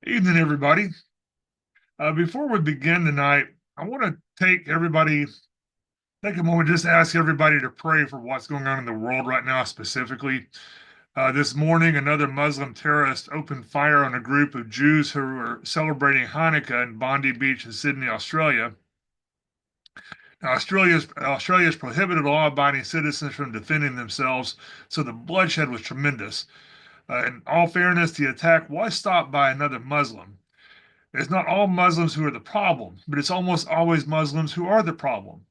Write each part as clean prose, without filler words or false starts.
Evening, everybody. Before we begin tonight, I want to take a moment just to ask everybody to pray for what's going on in the world right now, specifically. This morning, another Muslim terrorist opened fire on a group of Jews who were celebrating Hanukkah in Bondi Beach in Sydney, Australia. Now, Australia's prohibited law-abiding citizens from defending themselves, so the bloodshed was tremendous. In all fairness, the attack was stopped by another Muslim. It's not all Muslims who are the problem, but it's almost always Muslims who are the problem.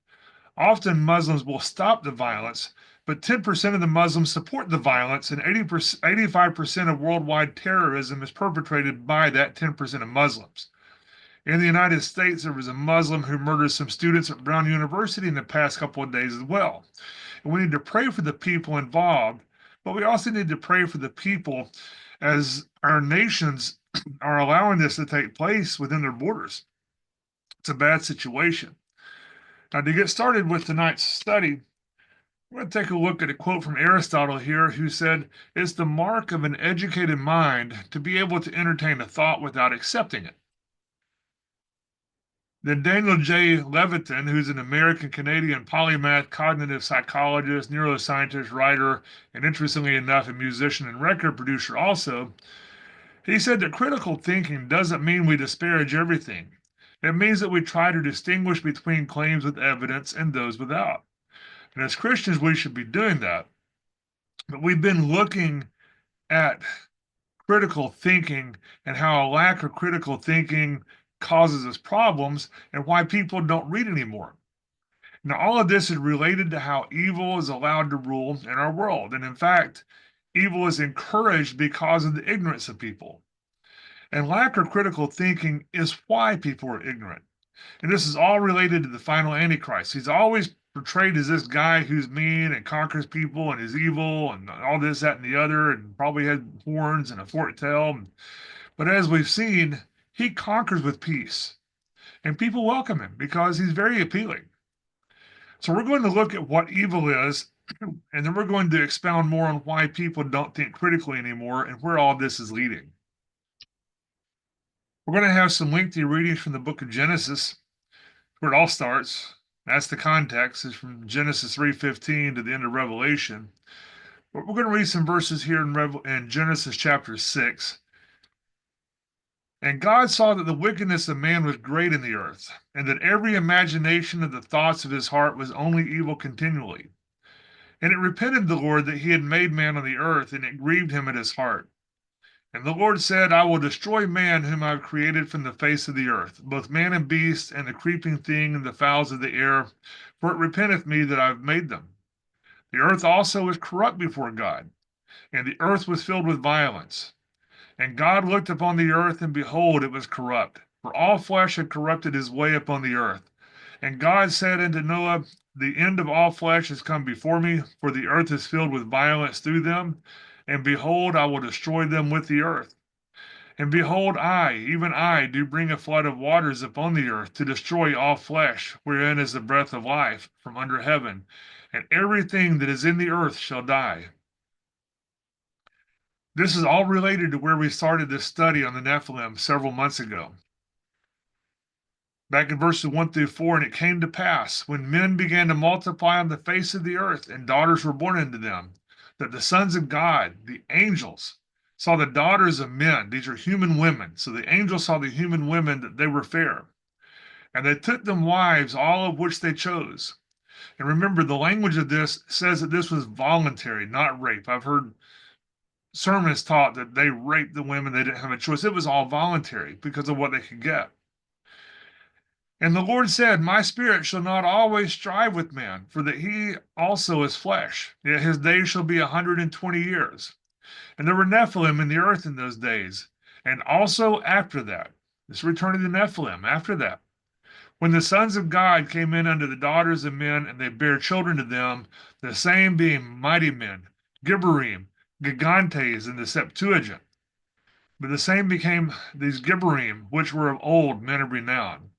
Often Muslims will stop the violence, but 10% of the Muslims support the violence, and 85% of worldwide terrorism is perpetrated by that 10% of Muslims. In the United States, there was a Muslim who murdered some students at Brown University in the past couple of days as well. And we need to pray for the people involved, but we also need to pray for the people as our nations are allowing this to take place within their borders. It's a bad situation. Now, to get started with tonight's study, we're going to take a look at a quote from Aristotle here, who said, "It's the mark of an educated mind to be able to entertain a thought without accepting it." Then Daniel J. Levitin, who's an American Canadian polymath, cognitive psychologist, neuroscientist, writer, and interestingly enough, a musician and record producer also, he said that critical thinking doesn't mean we disparage everything. It means that we try to distinguish between claims with evidence and those without. And as Christians, we should be doing that. But we've been looking at critical thinking and how a lack of critical thinking causes us problems and why people don't read anymore. Now, all of this is related to how evil is allowed to rule in our world. And in fact, evil is encouraged because of the ignorance of people. And lack of critical thinking is why people are ignorant. And this is all related to the final Antichrist. He's always portrayed as this guy who's mean and conquers people and is evil and all this, that, and the other, and probably has horns and a forked tail. But as we've seen, he conquers with peace. And people welcome him because he's very appealing. So we're going to look at what evil is, and then we're going to expound more on why people don't think critically anymore and where all this is leading. We're going to have some lengthy readings from the book of Genesis, where it all starts. That's the context, is from Genesis 3:15 to the end of Revelation. But we're going to read some verses here in Genesis chapter 6. And God saw that the wickedness of man was great in the earth, and that every imagination of the thoughts of his heart was only evil continually. And it repented the Lord that he had made man on the earth, and it grieved him at his heart. And the Lord said, I will destroy man whom I have created from the face of the earth, both man and beast, and the creeping thing, and the fowls of the air, for it repenteth me that I have made them. The earth also is corrupt before God, and the earth was filled with violence. And God looked upon the earth, and behold, it was corrupt, for all flesh had corrupted his way upon the earth. And God said unto Noah, the end of all flesh is come before me, for the earth is filled with violence through them. And behold, I will destroy them with the earth. And behold, I, even I, do bring a flood of waters upon the earth to destroy all flesh, wherein is the breath of life from under heaven, and everything that is in the earth shall die. This is all related to where we started this study on the Nephilim several months ago. Back in verses 1 through 4, and it came to pass, when men began to multiply on the face of the earth, and daughters were born unto them, that the sons of God, the angels, saw the daughters of men. These are human women. So the angels saw the human women that they were fair. And they took them wives, all of which they chose. And remember, the language of this says that this was voluntary, not rape. I've heard sermons taught that they raped the women, they didn't have a choice. It was all voluntary because of what they could get. And the Lord said, my spirit shall not always strive with man, for that he also is flesh. Yet his days shall be 120 years. And there were Nephilim in the earth in those days. And also after that, this return of the Nephilim, after that, when the sons of God came in unto the daughters of men, and they bare children to them, the same being mighty men, Gibberim, Gigantes in the Septuagint. But the same became these Gibberim, which were of old men of renown.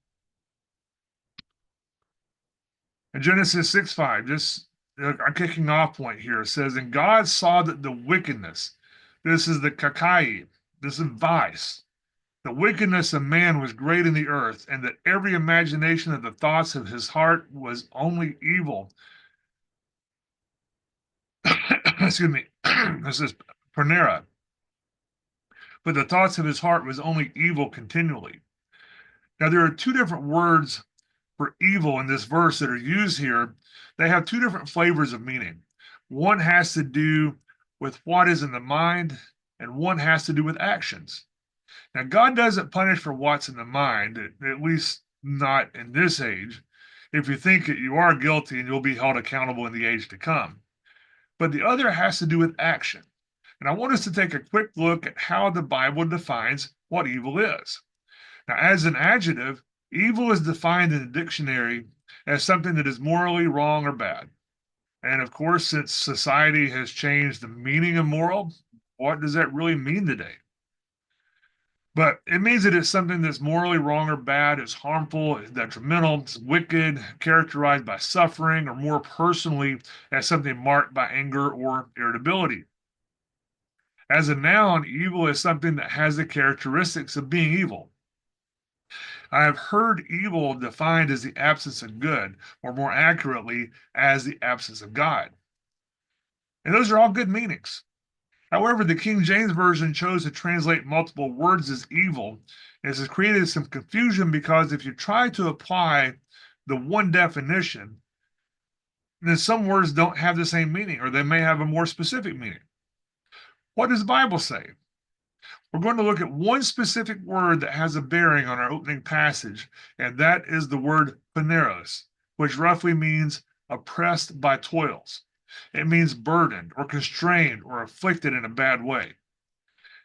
In Genesis 6:5, just our kicking off point here says, and God saw that the wickedness, this is the kakai, this is vice, The wickedness of man was great in the earth, and that every imagination of the thoughts of his heart was only evil. Excuse me. This is Panera. But the thoughts of his heart was only evil continually. Now, there are two different words for evil in this verse that are used here. They have two different flavors of meaning. One has to do with what is in the mind, and one has to do with actions. Now, God doesn't punish for what's in the mind, at least not in this age. If you think that you are guilty and you'll be held accountable in the age to come. But the other has to do with action. And I want us to take a quick look at how the Bible defines what evil is. Now, as an adjective, evil is defined in the dictionary as something that is morally wrong or bad. And of course, since society has changed the meaning of moral, what does that really mean today? But it means that it's something that's morally wrong or bad, it's harmful, it's detrimental, it's wicked, characterized by suffering, or more personally, as something marked by anger or irritability. As a noun, evil is something that has the characteristics of being evil. I have heard evil defined as the absence of good, or more accurately, as the absence of God. And those are all good meanings. However, the King James Version chose to translate multiple words as evil. This has created some confusion because if you try to apply the one definition, then some words don't have the same meaning, or they may have a more specific meaning. What does the Bible say? We're going to look at one specific word that has a bearing on our opening passage, and that is the word paneros, which roughly means oppressed by toils. It means burdened or constrained or afflicted in a bad way.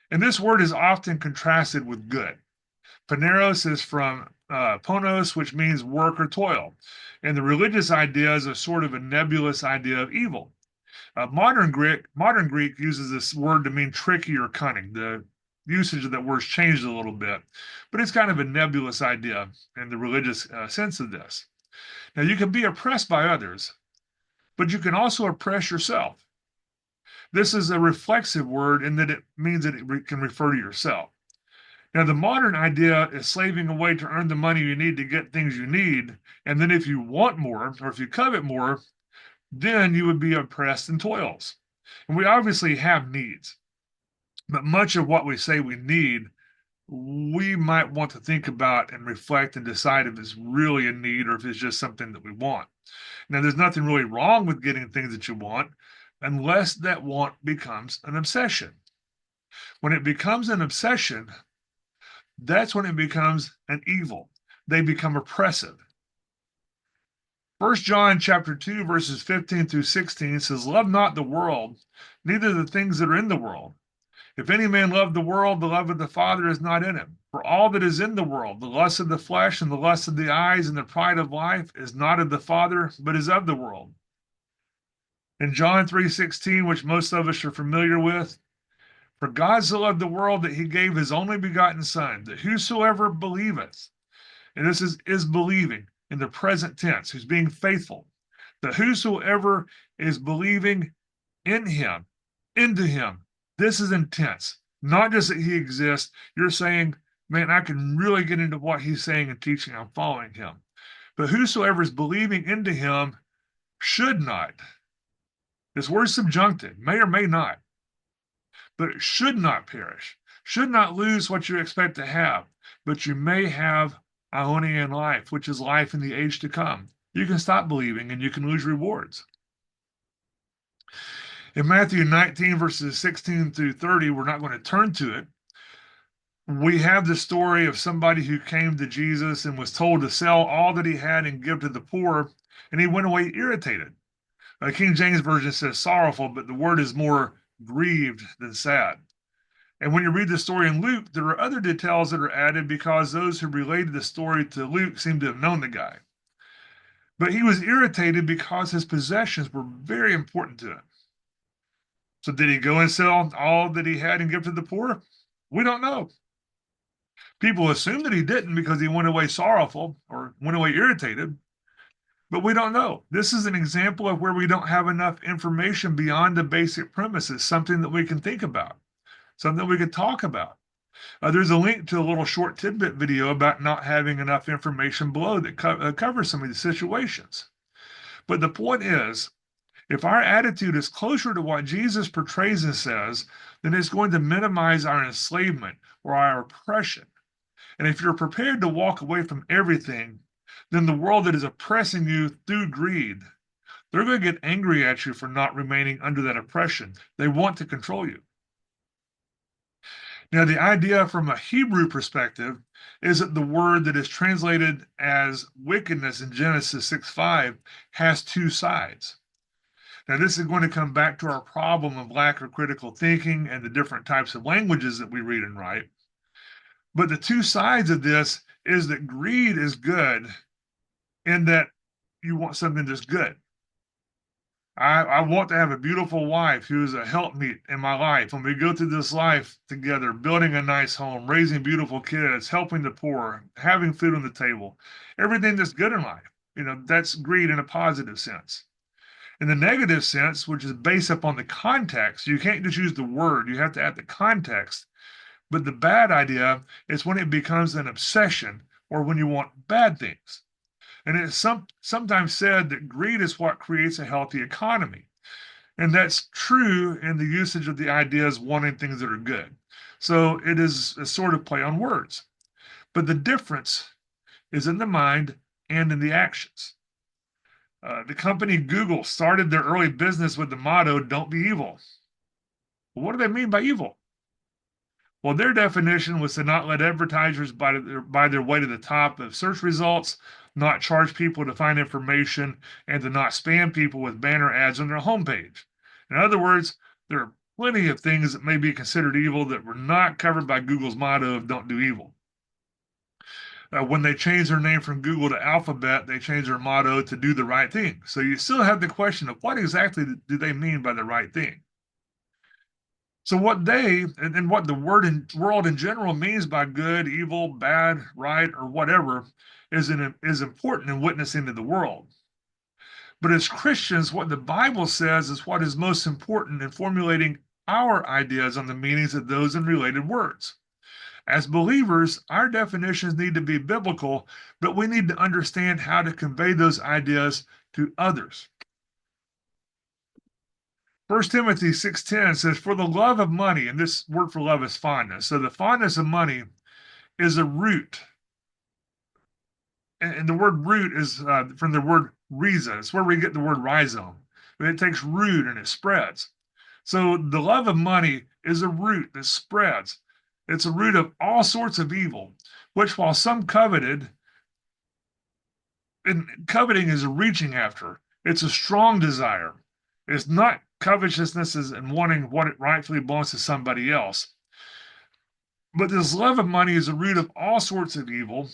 And this word is often contrasted with good. Paneros is from ponos, which means work or toil. And the religious idea is a sort of a nebulous idea of evil. Modern Greek uses this word to mean tricky or cunning. The usage of that word's changed a little bit, but it's kind of a nebulous idea in the religious sense of this. Now, you can be oppressed by others, but you can also oppress yourself. This is a reflexive word in that it means that it can refer to yourself. Now, the modern idea is slaving away to earn the money you need to get things you need, and then if you want more, or if you covet more, then you would be oppressed in toils. And we obviously have needs, but much of what we say we need, we might want to think about and reflect and decide if it's really a need or if it's just something that we want. Now, there's nothing really wrong with getting things that you want unless that want becomes an obsession. When it becomes an obsession, that's when it becomes an evil. They become oppressive. 1 John chapter 2, verses 15 through 16 says, "Love not the world, neither the things that are in the world. If any man love the world, the love of the Father is not in him. For all that is in the world, the lust of the flesh and the lust of the eyes and the pride of life, is not of the Father, but is of the world." In John 3:16, which most of us are familiar with, "For God so loved the world that he gave his only begotten Son, that whosoever believeth," and this is believing in the present tense, who's being faithful, "that whosoever is believing in him, into him," this is intense. Not just that he exists. You're saying, man, I can really get into what he's saying and teaching. I'm following him. But whosoever is believing into him should not. This word subjunctive, may or may not, but it should not perish, should not lose what you expect to have, but you may have Ionian life, which is life in the age to come. You can stop believing and you can lose rewards. In Matthew 19, verses 16 through 30, we're not going to turn to it. We have the story of somebody who came to Jesus and was told to sell all that he had and give to the poor, and he went away irritated. King James Version says sorrowful, but the word is more grieved than sad. And when you read the story in Luke, there are other details that are added because those who related the story to Luke seem to have known the guy. But he was irritated because his possessions were very important to him. So did he go and sell all that he had and give to the poor? We don't know. People assume that he didn't because he went away sorrowful or went away irritated, but we don't know. This is an example of where we don't have enough information beyond the basic premises, something that we can think about, something we could talk about. There's a link to a little short tidbit video about not having enough information below that covers some of these situations. But the point is, if our attitude is closer to what Jesus portrays and says, then it's going to minimize our enslavement or our oppression. And if you're prepared to walk away from everything, then the world that is oppressing you through greed, they're going to get angry at you for not remaining under that oppression. They want to control you. Now, the idea from a Hebrew perspective is that the word that is translated as wickedness in Genesis 6:5 has two sides. Now, this is going to come back to our problem of lack of critical thinking and the different types of languages that we read and write. But the two sides of this is that greed is good in that you want something that's good. I want to have a beautiful wife who is a helpmeet in my life. When we go through this life together, building a nice home, raising beautiful kids, helping the poor, having food on the table, everything that's good in life, that's greed in a positive sense. In the negative sense, which is based upon the context, you can't just use the word, you have to add the context. But the bad idea is when it becomes an obsession or when you want bad things. And it's sometimes said that greed is what creates a healthy economy. And that's true in the usage of the ideas wanting things that are good. So it is a sort of play on words. But the difference is in the mind and in the actions. The company Google started their early business with the motto, "Don't be evil." Well, what do they mean by evil? Well, their definition was to not let advertisers buy their way to the top of search results, not charge people to find information, and to not spam people with banner ads on their homepage. In other words, there are plenty of things that may be considered evil that were not covered by Google's motto of "Don't do evil." When they changed their name from Google to Alphabet, they changed their motto to "Do the right thing." So you still have the question of what exactly do they mean by the right thing? So what they and what the world in general means by good, evil, bad, right, or whatever is important in witnessing to the world. But as Christians, what the Bible says is what is most important in formulating our ideas on the meanings of those and related words. As believers, our definitions need to be biblical, but we need to understand how to convey those ideas to others. 1 Timothy 6:10 says, "For the love of money," and this word for love is fondness. So the fondness of money is a root. And the word root is from the word rhiza. It's where we get the word rhizome. It takes root and it spreads. So the love of money is a root that spreads. It's a root of all sorts of evil, which while some coveted, and coveting is a reaching after, it's a strong desire. It's not covetousness and wanting what it rightfully belongs to somebody else. But this love of money is a root of all sorts of evil,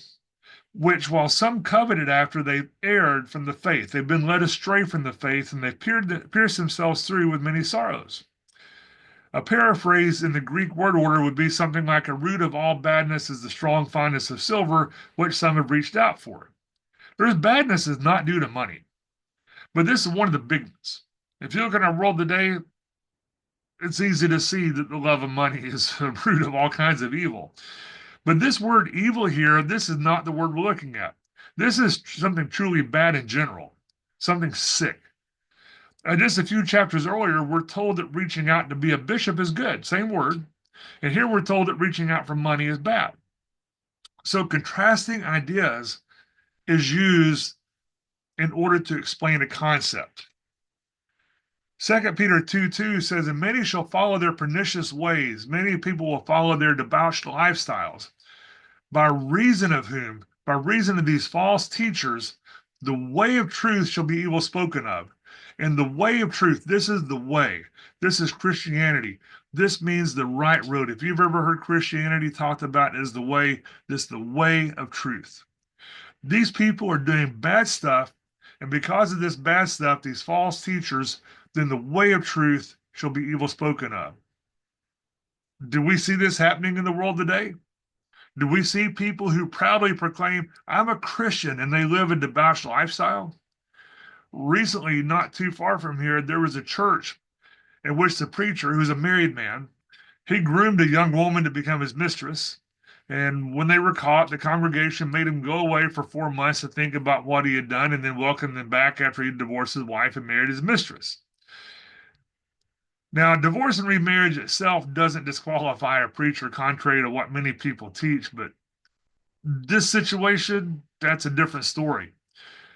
which while some coveted after, they've erred from the faith. They've been led astray from the faith, and they've pierced themselves through with many sorrows. A paraphrase in the Greek word order would be something like, "A root of all badness is the strong fondness of silver, which some have reached out for." There's badness is not due to money, but this is one of the big ones. If you look at our world today, it's easy to see that the love of money is a root of all kinds of evil. But this word evil here, this is not the word we're looking at. This is something truly bad in general, something sick. Just a few chapters earlier, we're told that reaching out to be a bishop is good, same word. And here we're told that reaching out for money is bad. So contrasting ideas is used in order to explain a concept. 2 Peter 2:2 says, "And many shall follow their pernicious ways. Many people will follow their debauched lifestyles, by reason of whom, by reason of these false teachers, the way of truth shall be evil spoken of." And the way of truth, this is the way. This is Christianity. This means the right road. If you've ever heard Christianity talked about as the way, this is the way of truth. These people are doing bad stuff, and because of this bad stuff, these false teachers, then the way of truth shall be evil spoken of. Do we see this happening in the world today? Do we see people who proudly proclaim, "I'm a Christian," and they live a debauched lifestyle? Recently, not too far from here, there was a church in which the preacher, who's a married man, He groomed a young woman to become his mistress. And when they were caught, the congregation made him go away for 4 months to think about what he had done and then welcomed him back after he divorced his wife and married his mistress. Now, divorce and remarriage itself doesn't disqualify a preacher, contrary to what many people teach, but this situation, that's a different story.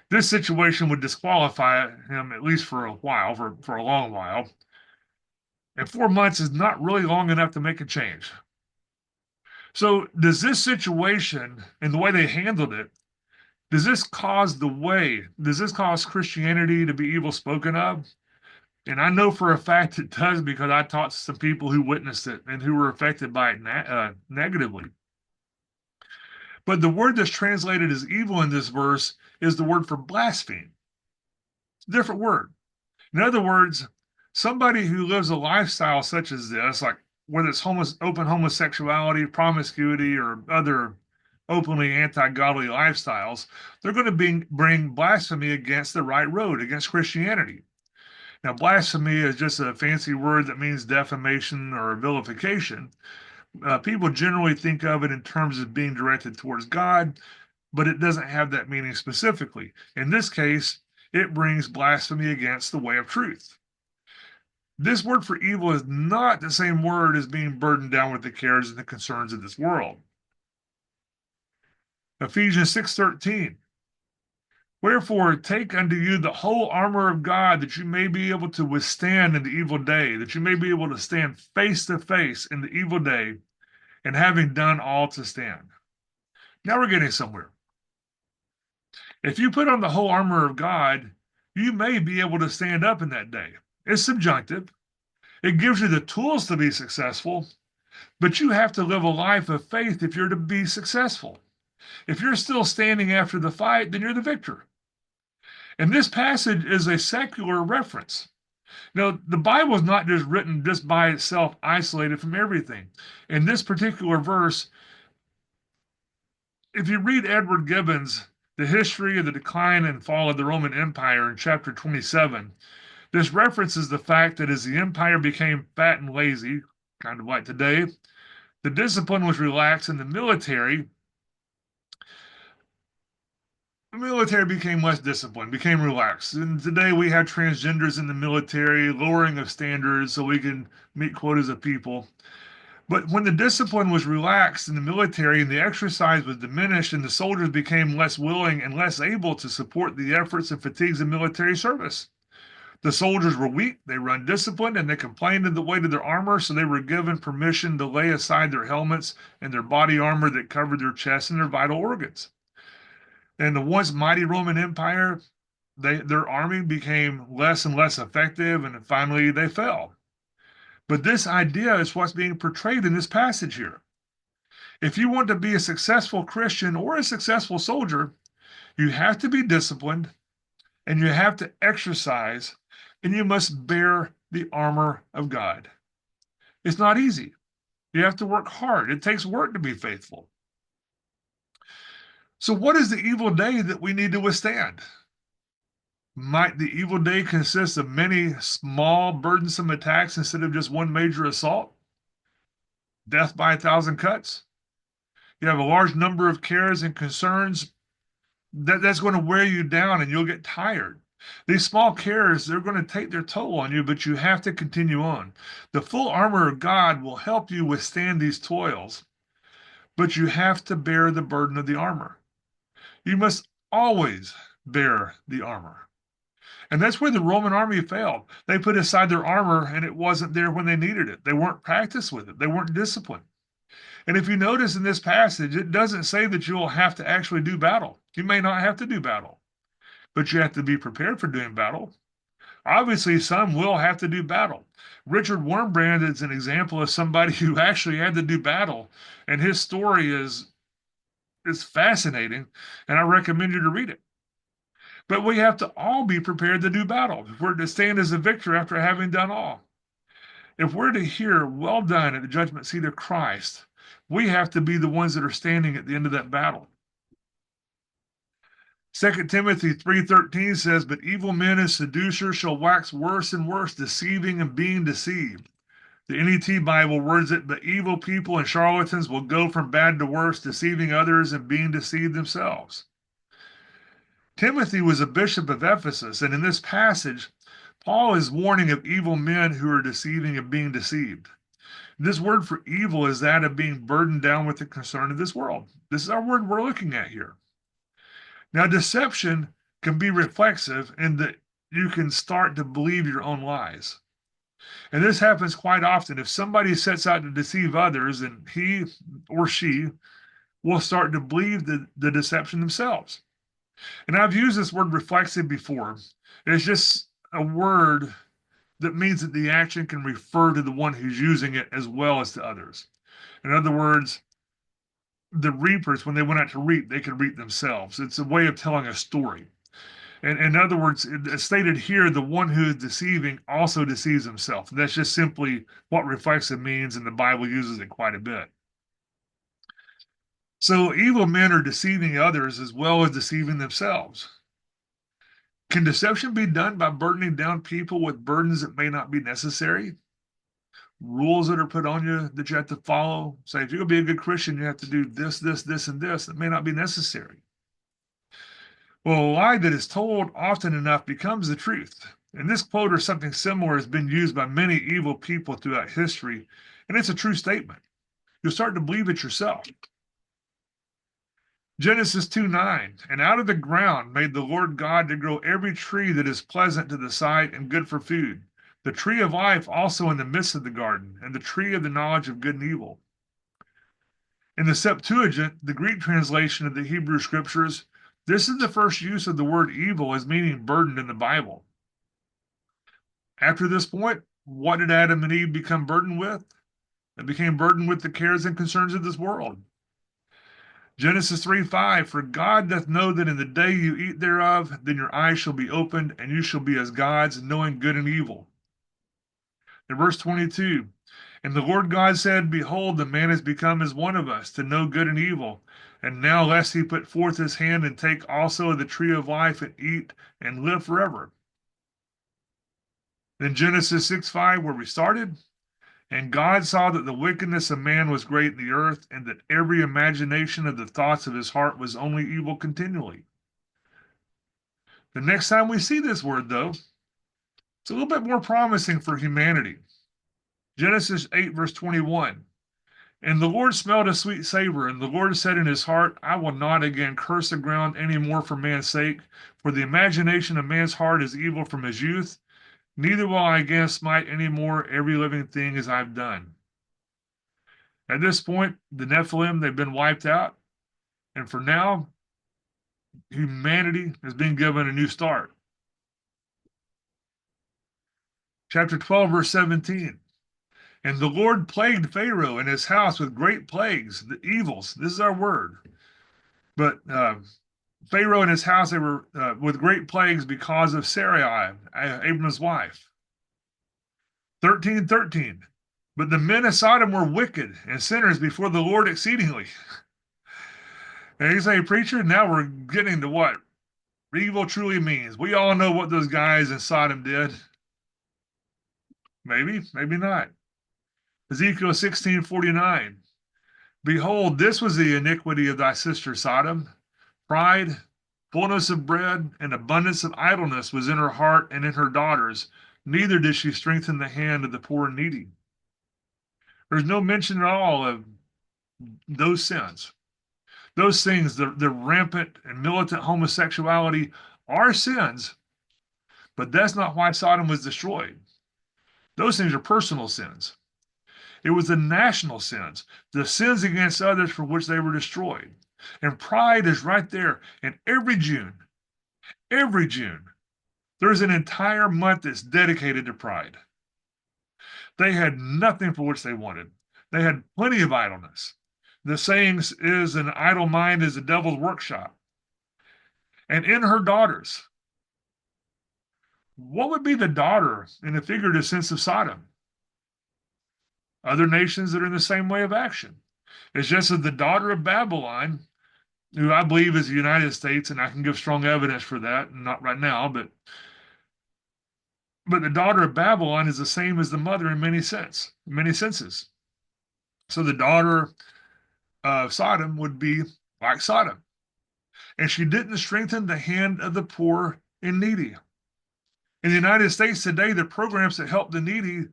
This situation would disqualify him at least for a while, for a long while. And 4 months is not really long enough to make a change. So, does this situation and the way they handled it, does this cause Christianity to be evil spoken of? And I know for a fact it does because I talked to some people who witnessed it and who were affected by it negatively. But the word that's translated as evil in this verse is the word for blaspheme. It's a different word. In other words, somebody who lives a lifestyle such as this, like whether it's open homosexuality, promiscuity, or other openly anti-godly lifestyles, they're going to bring blasphemy against the right road, against Christianity. Now, blasphemy is just a fancy word that means defamation or vilification. People generally think of it in terms of being directed towards God, but it doesn't have that meaning specifically. In this case, it brings blasphemy against the way of truth. This word for evil is not the same word as being burdened down with the cares and the concerns of this world. Ephesians 6:13. Wherefore, take unto you the whole armor of God, that you may be able to withstand in the evil day, that you may be able to stand face to face in the evil day, and having done all to stand. Now we're getting somewhere. If you put on the whole armor of God, you may be able to stand up in that day. It's subjunctive. It gives you the tools to be successful, but you have to live a life of faith if you're to be successful. If you're still standing after the fight, then you're the victor. And this passage is a secular reference. Now, the Bible is not just written just by itself, isolated from everything. In this particular verse, if you read Edward Gibbon's The History of the Decline and Fall of the Roman Empire in chapter 27, this references the fact that as the empire became fat and lazy, kind of like today, the discipline was relaxed in the military became less disciplined, became relaxed. And today we have transgenders in the military, lowering of standards so we can meet quotas of people. But when the discipline was relaxed in the military and the exercise was diminished and the soldiers became less willing and less able to support the efforts and fatigues of military service. The soldiers were weak, they were undisciplined, and they complained of the weight of their armor, so they were given permission to lay aside their helmets and their body armor that covered their chests and their vital organs. And the once mighty Roman Empire, their army became less and less effective, and finally they fell. But this idea is what's being portrayed in this passage here. If you want to be a successful Christian or a successful soldier, you have to be disciplined and you have to exercise and you must bear the armor of God. It's not easy. You have to work hard. It takes work to be faithful. So, what is the evil day that we need to withstand? Might the evil day consist of many small, burdensome attacks instead of just one major assault? Death by 1,000 cuts? You have a large number of cares and concerns that's going to wear you down and you'll get tired. These small cares, they're going to take their toll on you, but you have to continue on. The full armor of God will help you withstand these toils, but you have to bear the burden of the armor. You must always bear the armor. And that's where the Roman army failed. They put aside their armor and it wasn't there when they needed it. They weren't practiced with it. They weren't disciplined. And if you notice in this passage, it doesn't say that you'll have to actually do battle. You may not have to do battle, but you have to be prepared for doing battle. Obviously, some will have to do battle. Richard Wurmbrand is an example of somebody who actually had to do battle, and his story is fascinating, and I recommend you to read it. But we have to all be prepared to do battle if we're to stand as a victor after having done all. If we're to hear, well done at the judgment seat of Christ, we have to be the ones that are standing at the end of that battle. 2 Timothy 3:13 says, but evil men and seducers shall wax worse and worse, deceiving and being deceived. The NET Bible words it, but evil people and charlatans will go from bad to worse, deceiving others and being deceived themselves. Timothy was a bishop of Ephesus, and in this passage, Paul is warning of evil men who are deceiving and being deceived. This word for evil is that of being burdened down with the concern of this world. This is our word we're looking at here. Now, deception can be reflexive in that you can start to believe your own lies. And this happens quite often. If somebody sets out to deceive others, and he or she will start to believe the deception themselves. And I've used this word reflexive before. It's just a word that means that the action can refer to the one who's using it as well as to others. In other words, the reapers, when they went out to reap, they could reap themselves. It's a way of telling a story. And in other words, it's stated here, the one who is deceiving also deceives himself. That's just simply what reflexive means, and the Bible uses it quite a bit. So evil men are deceiving others as well as deceiving themselves. Can deception be done by burdening down people with burdens that may not be necessary? Rules that are put on you that you have to follow. Say, if you're going to be a good Christian, you have to do this, this, this, and this. That may not be necessary. Well, a lie that is told often enough becomes the truth. And this quote or something similar has been used by many evil people throughout history, and it's a true statement. You'll start to believe it yourself. Genesis 2:9, and out of the ground made the Lord God to grow every tree that is pleasant to the sight and good for food, the tree of life also in the midst of the garden, and the tree of the knowledge of good and evil. In the Septuagint, the Greek translation of the Hebrew scriptures, this is the first use of the word evil as meaning burdened in the Bible. After this point, what did Adam and Eve become burdened with? They became burdened with the cares and concerns of this world. Genesis 3:5, for God doth know that in the day you eat thereof, then your eyes shall be opened, and you shall be as gods, knowing good and evil. In verse 22, and the Lord God said, behold, the man has become as one of us, to know good and evil. And now lest he put forth his hand and take also of the tree of life and eat and live forever. Then Genesis 6:5, where we started, and God saw that the wickedness of man was great in the earth, and that every imagination of the thoughts of his heart was only evil continually. The next time we see this word, though, it's a little bit more promising for humanity. Genesis 8, verse 21. And the Lord smelled a sweet savor, and the Lord said in his heart, I will not again curse the ground any more for man's sake, for the imagination of man's heart is evil from his youth, neither will I again smite any more every living thing as I've done. At this point, the Nephilim, they've been wiped out. And for now, humanity has been given a new start. Chapter 12, verse 17. And the Lord plagued Pharaoh and his house with great plagues, the evils. This is our word. But Pharaoh and his house, they were with great plagues because of Sarai, Abram's wife. 13:13. But the men of Sodom were wicked and sinners before the Lord exceedingly. And you say, preacher, now we're getting to what evil truly means. We all know what those guys in Sodom did. Maybe, maybe not. Ezekiel 16:49. Behold, this was the iniquity of thy sister Sodom. Pride, fullness of bread, and abundance of idleness was in her heart and in her daughters. Neither did she strengthen the hand of the poor and needy. There's no mention at all of those sins. Those things, the rampant and militant homosexuality, are sins, but that's not why Sodom was destroyed. Those things are personal sins. It was the national sins, the sins against others for which they were destroyed. And pride is right there. And every June, there's an entire month that's dedicated to pride. They had nothing for which they wanted. They had plenty of idleness. The saying is, an idle mind is a devil's workshop. And in her daughters, what would be the daughter in the figurative sense of Sodom? Other nations that are in the same way of action. It's just that the daughter of Babylon, who I believe is the United States, and I can give strong evidence for that, not right now, but But the daughter of Babylon is the same as the mother in many senses. So the daughter of Sodom would be like Sodom. And she didn't strengthen the hand of the poor and needy. In the United States today, the programs that help the needy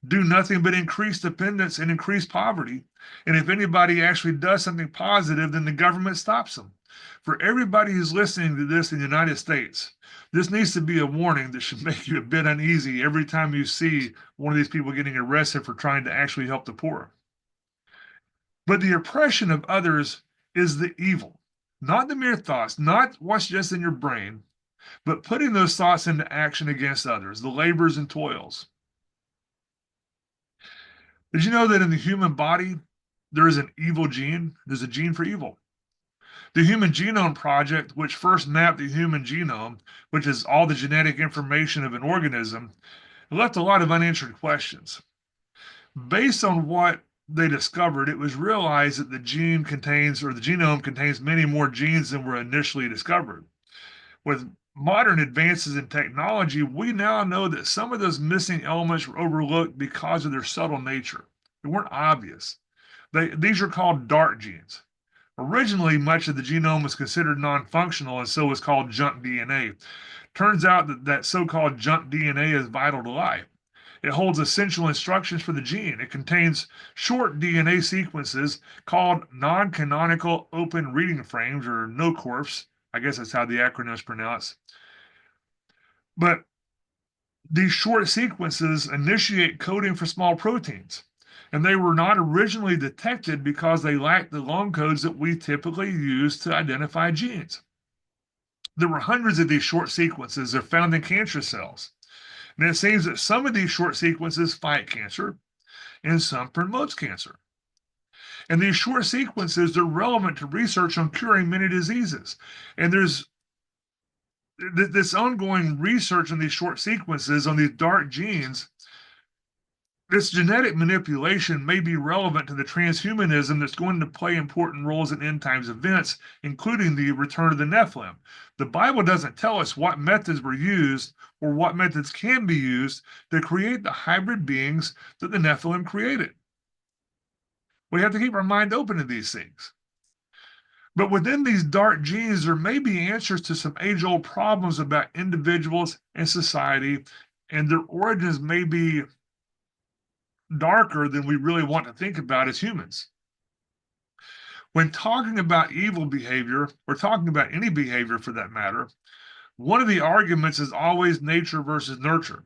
do nothing but increase dependence and increase poverty. And if anybody actually does something positive, then the government stops them. For everybody who's listening to this in the United States, this needs to be a warning that should make you a bit uneasy every time you see one of these people getting arrested for trying to actually help the poor. But the oppression of others is the evil, not the mere thoughts, not what's just in your brain, but putting those thoughts into action against others, the labors and toils. Did you know that in the human body, there is an evil gene? There's a gene for evil. The Human Genome Project, which first mapped the human genome, which is all the genetic information of an organism, left a lot of unanswered questions. Based on what they discovered, it was realized that the genome contains many more genes than were initially discovered. With modern advances in technology, we now know that some of those missing elements were overlooked because of their subtle nature. They weren't obvious. These are called dark genes. Originally, much of the genome was considered non-functional and so was called junk DNA. Turns out that so-called junk DNA is vital to life. It holds essential instructions for the gene. It contains short DNA sequences called non-canonical open reading frames, or NOCORFs. I guess that's how the acronym is pronounced. But these short sequences initiate coding for small proteins, and they were not originally detected because they lacked the long codes that we typically use to identify genes. There were hundreds of these short sequences that are found in cancer cells. And it seems that some of these short sequences fight cancer and some promotes cancer. And these short sequences are relevant to research on curing many diseases. And there's this ongoing research on these short sequences, on these dark genes. This genetic manipulation may be relevant to the transhumanism that's going to play important roles in end times events, including the return of the Nephilim. The Bible doesn't tell us what methods were used or what methods can be used to create the hybrid beings that the Nephilim created. We have to keep our mind open to these things. But within these dark genes, there may be answers to some age-old problems about individuals and society, and their origins may be darker than we really want to think about as humans. When talking about evil behavior, or talking about any behavior for that matter, one of the arguments is always nature versus nurture.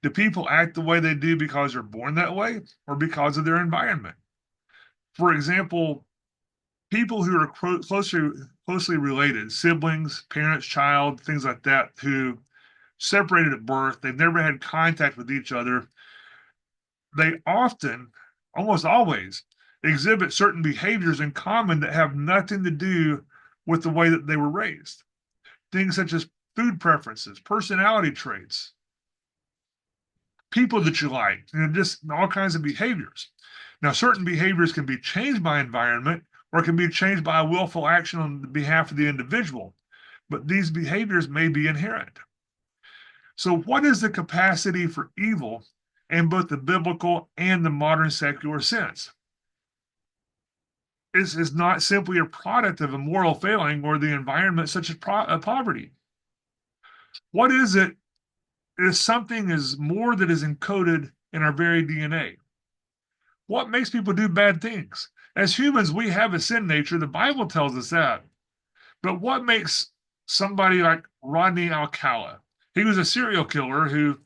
Do people act the way they do because they're born that way or because of their environment? For example, people who are closely related, siblings, parents, child, things like that, who separated at birth, they've never had contact with each other, they often, almost always, exhibit certain behaviors in common that have nothing to do with the way that they were raised. Things such as food preferences, personality traits, people that you like, just all kinds of behaviors. Now, certain behaviors can be changed by environment or can be changed by a willful action on behalf of the individual, but these behaviors may be inherent. So, what is the capacity for evil in both the biblical and the modern secular sense? Is not simply a product of a moral failing or the environment such as poverty. What is it? Is something is more that is encoded in our very DNA. What makes people do bad things? As humans, we have a sin nature. The Bible tells us that. But what makes somebody like Rodney Alcala? He was a serial killer who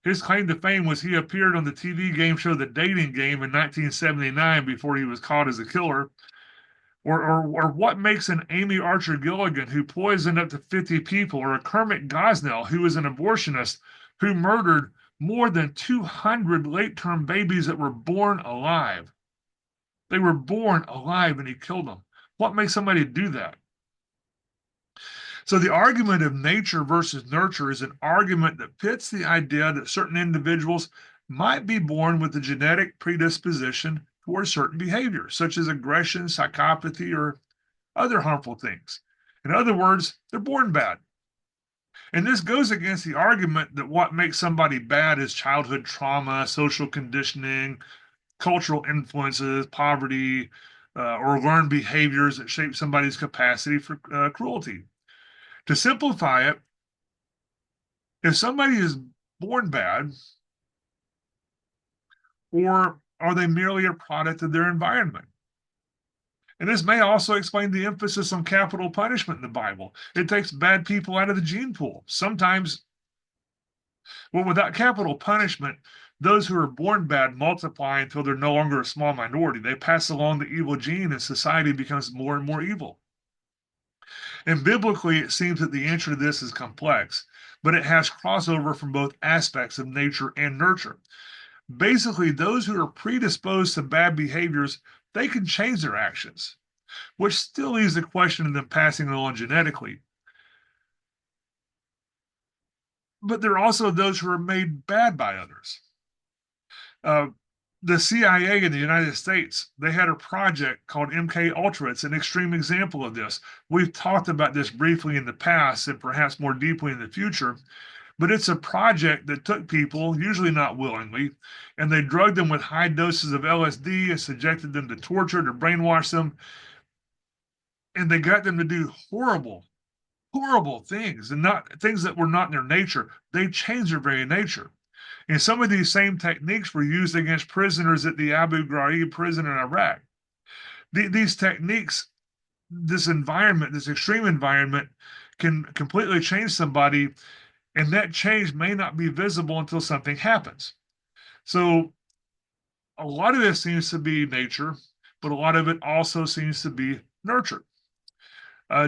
his claim to fame was he appeared on the TV game show The Dating Game in 1979 before he was caught as a killer. Or what makes an Amy Archer Gilligan who poisoned up to 50 people, or a Kermit Gosnell who was an abortionist who murdered more than 200 late-term babies that were born alive. They were born alive and he killed them. What makes somebody do that? So the argument of nature versus nurture is an argument that pits the idea that certain individuals might be born with a genetic predisposition towards certain behaviors, such as aggression, psychopathy, or other harmful things. In other words, they're born bad. And this goes against the argument that what makes somebody bad is childhood trauma, social conditioning, cultural influences, poverty, or learned behaviors that shape somebody's capacity for cruelty. To simplify it, if somebody is born bad, or are they merely a product of their environment? And this may also explain the emphasis on capital punishment in the Bible. It takes bad people out of the gene pool. Sometimes, well, without capital punishment, those who are born bad multiply until they're no longer a small minority. They pass along the evil gene and society becomes more and more evil. And biblically, it seems that the answer to this is complex, but it has crossover from both aspects of nature and nurture. Basically, those who are predisposed to bad behaviors, they can change their actions, which still leaves the question of them passing it on genetically. But there are also those who are made bad by others. Uh, the CIA in the United States, they had a project called MK Ultra. It's an extreme example of this. We've talked about this briefly in the past and perhaps more deeply in the future, but it's a project that took people, usually not willingly, and they drugged them with high doses of LSD and subjected them to torture to brainwash them, and they got them to do horrible, horrible things and not things that were not in their nature. They changed their very nature. And some of these same techniques were used against prisoners at the Abu Ghraib prison in Iraq. These techniques, this environment, this extreme environment, can completely change somebody, and that change may not be visible until something happens. So a lot of this seems to be nature, but a lot of it also seems to be nurture.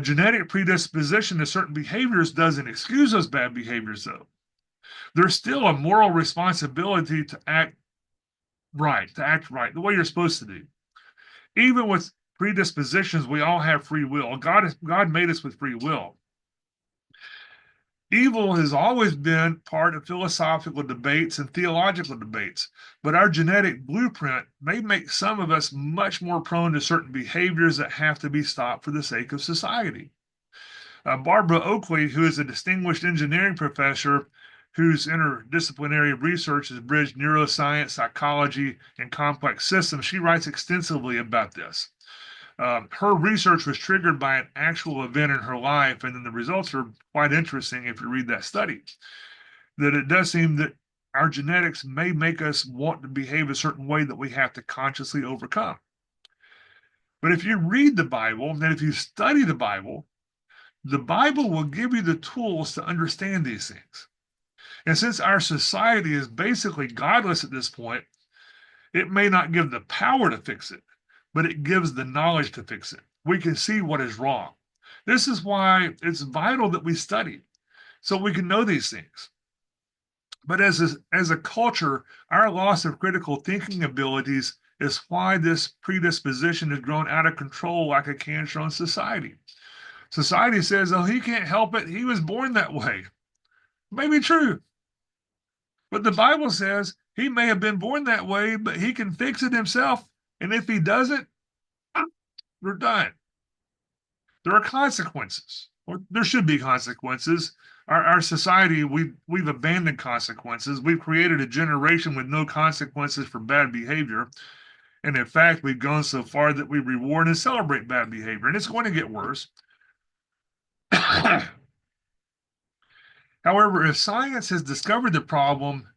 Genetic predisposition to certain behaviors doesn't excuse those bad behaviors, though. There's still a moral responsibility to act right, the way you're supposed to do. Even with predispositions, we all have free will. God made us with free will. Evil has always been part of philosophical debates and theological debates, but our genetic blueprint may make some of us much more prone to certain behaviors that have to be stopped for the sake of society. Barbara Oakley, who is a distinguished engineering professor whose interdisciplinary research has bridged neuroscience, psychology, and complex systems, she writes extensively about this. Her research was triggered by an actual event in her life, and then the results are quite interesting if you read that study. That it does seem that our genetics may make us want to behave a certain way that we have to consciously overcome. But if you read the Bible, and if you study the Bible will give you the tools to understand these things. And since our society is basically godless at this point, it may not give the power to fix it, but it gives the knowledge to fix it. We can see what is wrong. This is why it's vital that we study so we can know these things. But as a culture, our loss of critical thinking abilities is why this predisposition has grown out of control like a cancer on society. Society says, oh, he can't help it. He was born that way. Maybe true. But the Bible says he may have been born that way, but he can fix it himself. And if he doesn't, we're done. There are consequences, or there should be consequences. Our society, we've abandoned consequences. We've created a generation with no consequences for bad behavior. And in fact, we've gone so far that we reward and celebrate bad behavior. And it's going to get worse. However, if science has discovered the problem,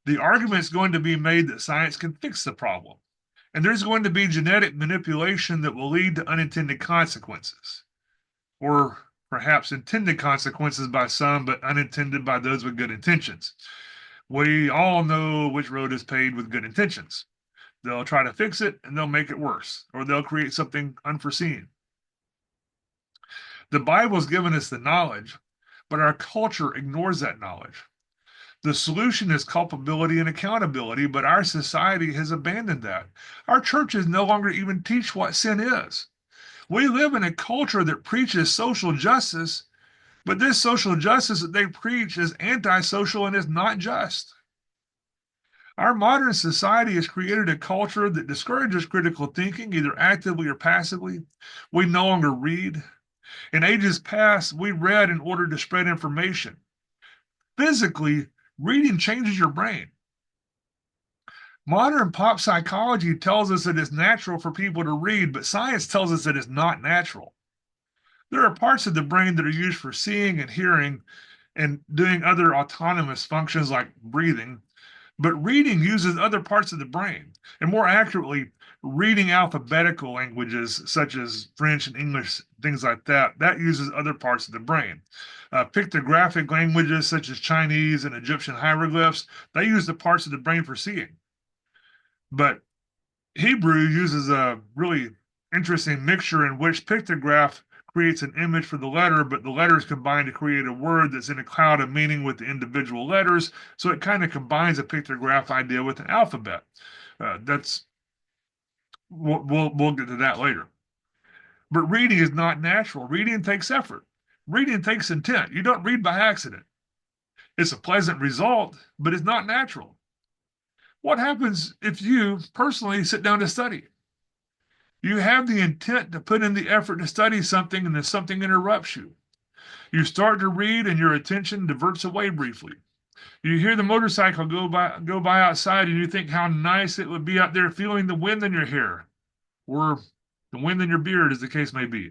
the argument is going to be made that science can fix the problem. And there's going to be genetic manipulation that will lead to unintended consequences, or perhaps intended consequences by some, but unintended by those with good intentions. We all know which road is paved with good intentions. They'll try to fix it and they'll make it worse, or they'll create something unforeseen. The Bible's given us the knowledge, but our culture ignores that knowledge. The solution is culpability and accountability, but our society has abandoned that. Our churches no longer even teach what sin is. We live in a culture that preaches social justice, but this social justice that they preach is antisocial and is not just. Our modern society has created a culture that discourages critical thinking, either actively or passively. We no longer read. In ages past, we read in order to spread information. Physically, reading changes your brain. Modern pop psychology tells us that it's natural for people to read, but science tells us that it's not natural. There are parts of the brain that are used for seeing and hearing and doing other autonomous functions like breathing, but reading uses other parts of the brain. And more accurately, reading alphabetical languages such as French and English, things like that, that uses other parts of the brain. Pictographic languages such as Chinese and Egyptian hieroglyphs, they use the parts of the brain for seeing. But Hebrew uses a really interesting mixture in which pictograph creates an image for the letter, but the letters combine to create a word that's in a cloud of meaning with the individual letters. So it kind of combines a pictograph idea with an alphabet. That's we'll get to that later. But reading is not natural. Reading takes effort. Reading takes intent. You don't read by accident. It's a pleasant result, but it's not natural. What happens if you personally sit down to study? You have the intent to put in the effort to study something, and then something interrupts you. You start to read, and your attention diverts away briefly. You hear the motorcycle go by outside, and you think how nice it would be out there feeling the wind in your hair, or the wind in your beard, as the case may be.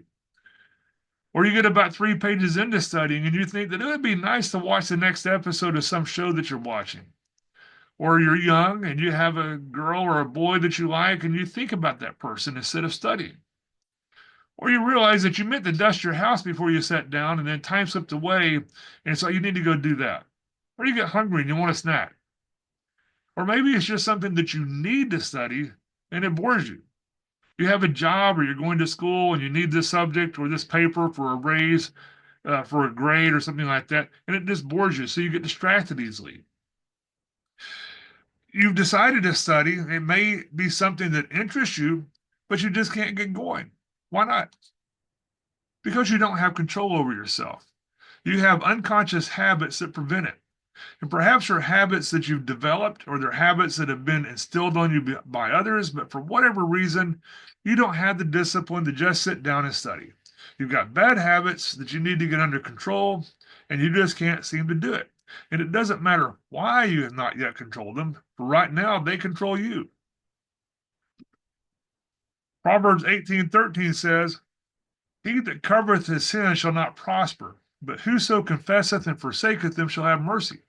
Or you get about 3 pages into studying, and you think that it would be nice to watch the next episode of some show that you're watching. Or you're young and you have a girl or a boy that you like, and you think about that person instead of studying. Or you realize that you meant to dust your house before you sat down, and then time slipped away, and so you need to go do that. Or you get hungry and you want a snack. Or maybe it's just something that you need to study and it bores you. You have a job or you're going to school and you need this subject or this paper for a raise, for a grade or something like that, and it just bores you, so you get distracted easily. You've decided to study. It may be something that interests you, but you just can't get going. Why not? Because you don't have control over yourself. You have unconscious habits that prevent it. And perhaps they're habits that you've developed or they're habits that have been instilled on you by others, but for whatever reason, you don't have the discipline to just sit down and study. You've got bad habits that you need to get under control, and you just can't seem to do it. And it doesn't matter why you have not yet controlled them, for right now they control you. Proverbs 18:13 says, "He that covereth his sin shall not prosper, but whoso confesseth and forsaketh them shall have mercy."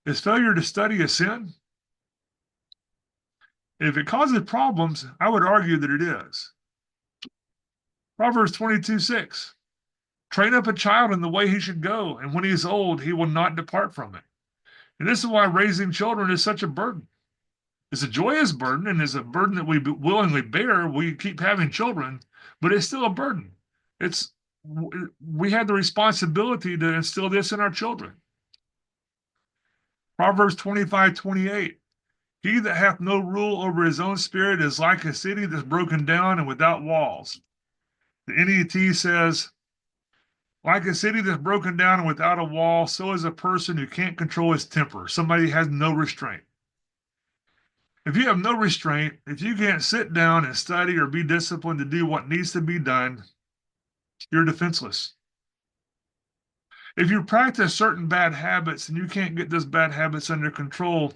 Is failure to study a sin? If it causes problems, I would argue that it is. Proverbs 22:6. Train up a child in the way he should go, and when he is old, he will not depart from it. And this is why raising children is such a burden. It's a joyous burden, and it's a burden that we willingly bear. We keep having children, but it's still a burden. It's we have the responsibility to instill this in our children. Proverbs 25:28. He that hath no rule over his own spirit is like a city that's broken down and without walls. The NET says, like a city that's broken down and without a wall, so is a person who can't control his temper. Somebody has no restraint. If you have no restraint, if you can't sit down and study or be disciplined to do what needs to be done, you're defenseless. If you practice certain bad habits and you can't get those bad habits under control,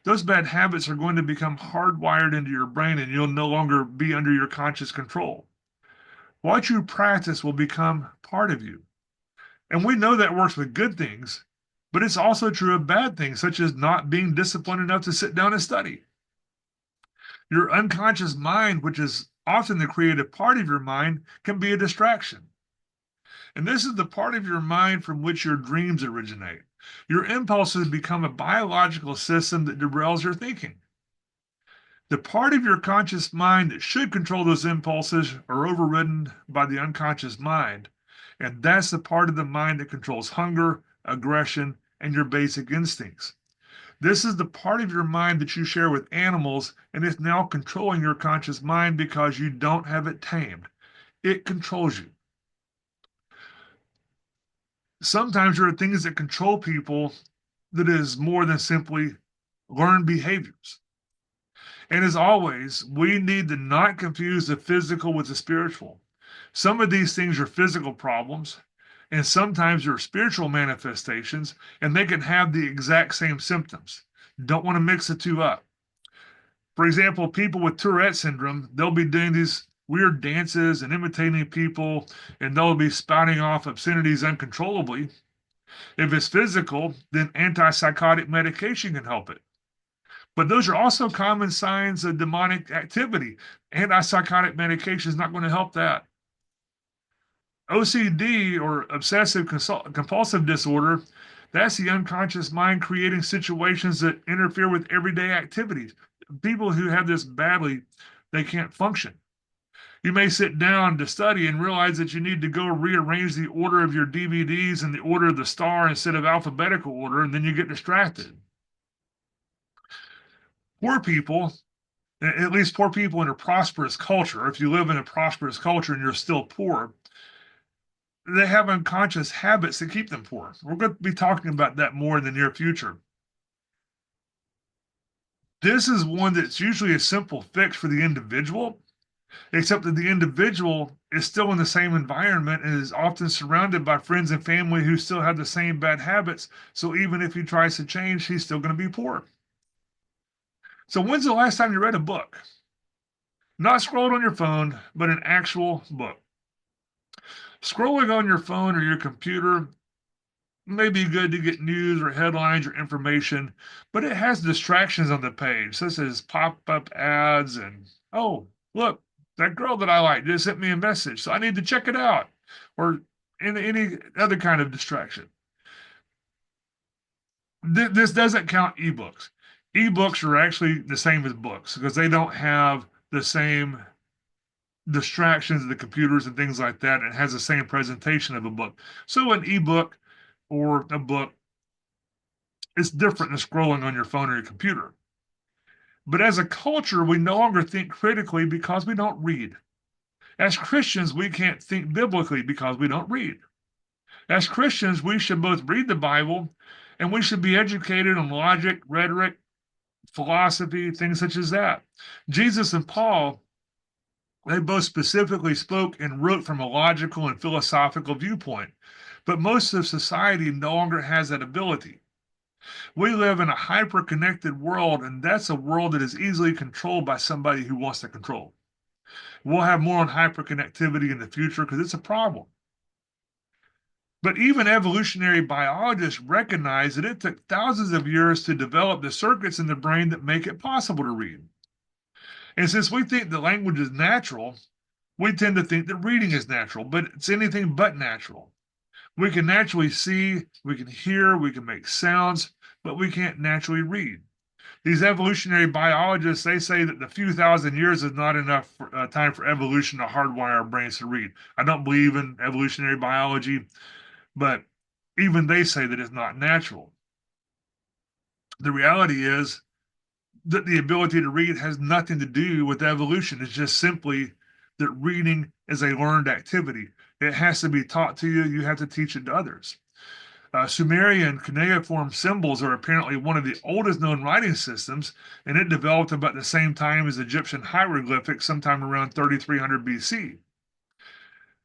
those bad habits are going to become hardwired into your brain and you'll no longer be under your conscious control. What you practice will become part of you. And we know that works with good things, but it's also true of bad things, such as not being disciplined enough to sit down and study. Your unconscious mind, which is often the creative part of your mind, can be a distraction. And this is the part of your mind from which your dreams originate. Your impulses become a biological system that derails your thinking. The part of your conscious mind that should control those impulses are overridden by the unconscious mind. And that's the part of the mind that controls hunger, aggression, and your basic instincts. This is the part of your mind that you share with animals, and it's now controlling your conscious mind because you don't have it tamed. It controls you. Sometimes there are things that control people that is more than simply learned behaviors. And as always, we need to not confuse the physical with the spiritual. Some of these things are physical problems, and sometimes they're spiritual manifestations, and they can have the exact same symptoms. Don't want to mix the two up. For example, people with Tourette syndrome, they'll be doing these weird dances and imitating people, and they'll be spouting off obscenities uncontrollably. If it's physical, then antipsychotic medication can help it. But those are also common signs of demonic activity. Antipsychotic medication is not going to help that. OCD, or obsessive compulsive disorder, that's the unconscious mind creating situations that interfere with everyday activities. People who have this badly, they can't function. You may sit down to study and realize that you need to go rearrange the order of your DVDs in the order of the star instead of alphabetical order, and then you get distracted. Poor people, at least poor people in a prosperous culture, if you live in a prosperous culture and you're still poor, they have unconscious habits that keep them poor. We're going to be talking about that more in the near future. This is one that's usually a simple fix for the individual, except that the individual is still in the same environment and is often surrounded by friends and family who still have the same bad habits. So even if he tries to change, he's still going to be poor. So when's the last time you read a book? Not scrolled on your phone, but an actual book. Scrolling on your phone or your computer may be good to get news or headlines or information, but it has distractions on the page, such as pop-up ads and, oh, look, that girl that I like just sent me a message, so I need to check it out, or any other kind of distraction. This doesn't count ebooks. Ebooks are actually the same as books because they don't have the same distractions of the computers and things like that. And it has the same presentation of a book. So an ebook or a book is different than scrolling on your phone or your computer. But as a culture, we no longer think critically because we don't read. As Christians, we can't think biblically because we don't read. As Christians, we should both read the Bible and we should be educated on logic, rhetoric, philosophy, things such as that. Jesus and Paul, they both specifically spoke and wrote from a logical and philosophical viewpoint, but most of society no longer has that ability. We live in a hyper-connected world, and that's a world that is easily controlled by somebody who wants to control. We'll have more on hyperconnectivity in the future because it's a problem. But even evolutionary biologists recognize that it took thousands of years to develop the circuits in the brain that make it possible to read. And since we think the language is natural, we tend to think that reading is natural, but it's anything but natural. We can naturally see, we can hear, we can make sounds, but we can't naturally read. These evolutionary biologists, they say that the few thousand years is not enough time for evolution to hardwire our brains to read. I don't believe in evolutionary biology, but even they say that it's not natural. The reality is that the ability to read has nothing to do with evolution. It's just simply that reading is a learned activity. It has to be taught to you. You have to teach it to others. Sumerian cuneiform symbols are apparently one of the oldest known writing systems, and it developed about the same time as Egyptian hieroglyphics, sometime around 3300 BC.